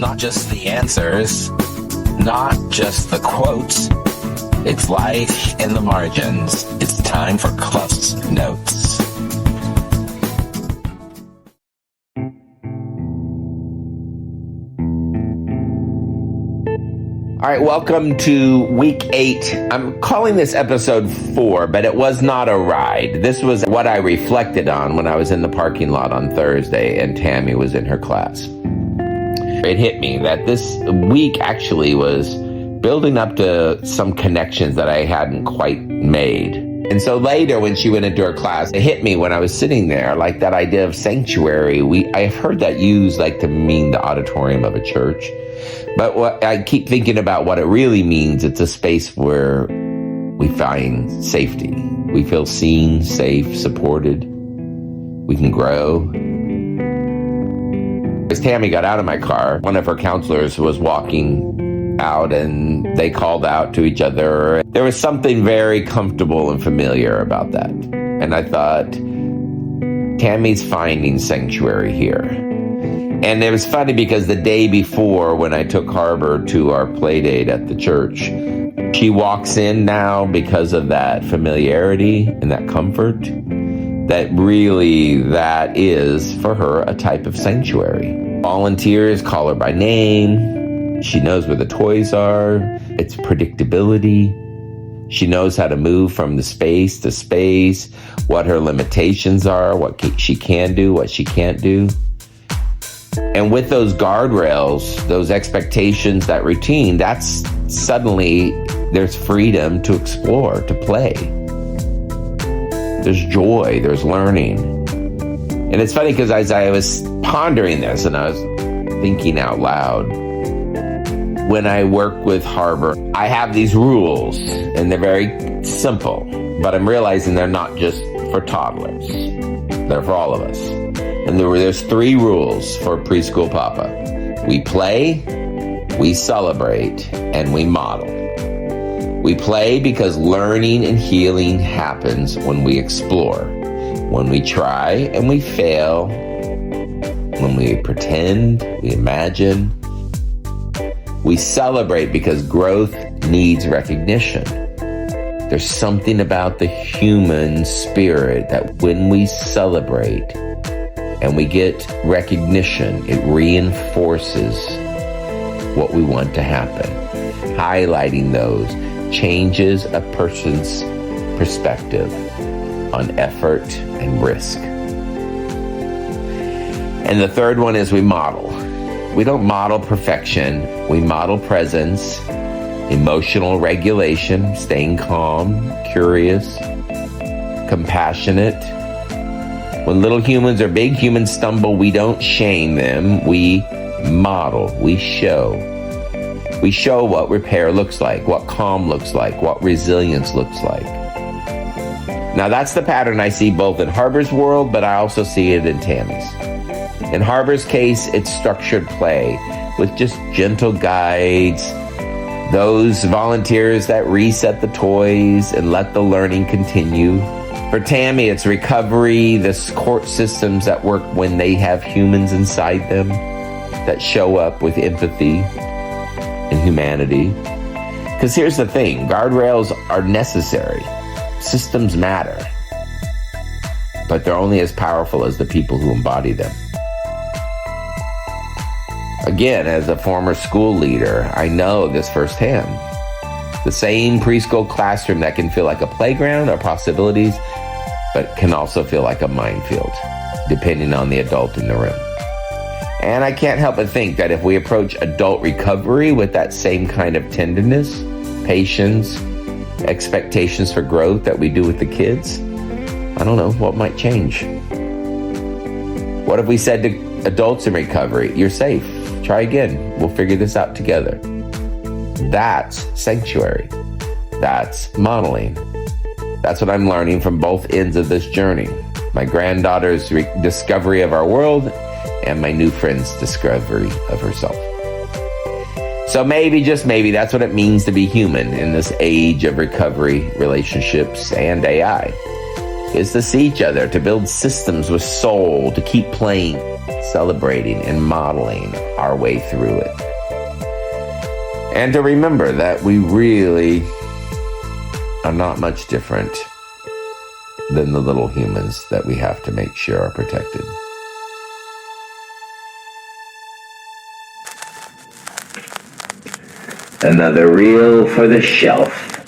not just the answers, not just the quotes. It's life in the margins. It's time for CluffsNotes. All right, welcome to week 8. I'm calling this episode 4, but it was not a ride. This was what I reflected on when I was in the parking lot on Thursday and Tammy was in her class. It hit me that this week actually was building up to some connections that I hadn't quite made. And so later when she went into her class, it hit me when I was sitting there, like that idea of sanctuary. I've heard that used like to mean the auditorium of a church. But what I keep thinking about what it really means, it's a space where we find safety. We feel seen, safe, supported. We can grow. As Tammy got out of my car, one of her counselors was walking out and they called out to each other. There was something very comfortable and familiar about that. And I thought, Tammy's finding sanctuary here. And it was funny because the day before when I took Harbor to our play date at the church, she walks in now because of that familiarity and that comfort, that really that is for her a type of sanctuary. Volunteers call her by name. She knows where the toys are. It's predictability. She knows how to move from the space to space, what her limitations are, what she can do, what she can't do. And with those guardrails, those expectations, that routine, that's suddenly there's freedom to explore, to play. There's joy, there's learning. And it's funny because as I was pondering this and I was thinking out loud, when I work with Harbor, I have these rules and they're very simple, but I'm realizing they're not just for toddlers. They're for all of us. And there's 3 rules for preschool papa. We play, we celebrate, and we model. We play because learning and healing happens when we explore, when we try and we fail, when we pretend, we imagine. We celebrate because growth needs recognition. There's something about the human spirit that when we celebrate, and we get recognition, it reinforces what we want to happen. Highlighting those changes a person's perspective on effort and risk. And the third one is we model. We don't model perfection. We model presence, emotional regulation, staying calm, curious, compassionate. When little humans or big humans stumble, we don't shame them. We model, we show. We show what repair looks like, what calm looks like, what resilience looks like. Now that's the pattern I see both in Harbor's world, but I also see it in Tammy's. In Harbor's case, it's structured play with just gentle guides, those volunteers that reset the toys and let the learning continue. For Tammy, it's recovery, the support systems that work when they have humans inside them that show up with empathy and humanity. Because here's the thing, guardrails are necessary. Systems matter. But they're only as powerful as the people who embody them. Again, as a former school leader, I know this firsthand. The same preschool classroom that can feel like a playground of possibilities, but can also feel like a minefield, depending on the adult in the room. And I can't help but think that if we approach adult recovery with that same kind of tenderness, patience, expectations for growth that we do with the kids, I don't know, what might change? What if we said to adults in recovery, you're safe, try again, we'll figure this out together. That's sanctuary. That's modeling. That's what I'm learning from both ends of this journey. My granddaughter's discovery of our world and my new friend's discovery of herself. So maybe, just maybe, that's what it means to be human in this age of recovery, relationships, and AI. Is to see each other, to build systems with soul, to keep playing, celebrating and modeling our way through it. And to remember that we really are not much different than the little humans that we have to make sure are protected. Another reel for the shelf.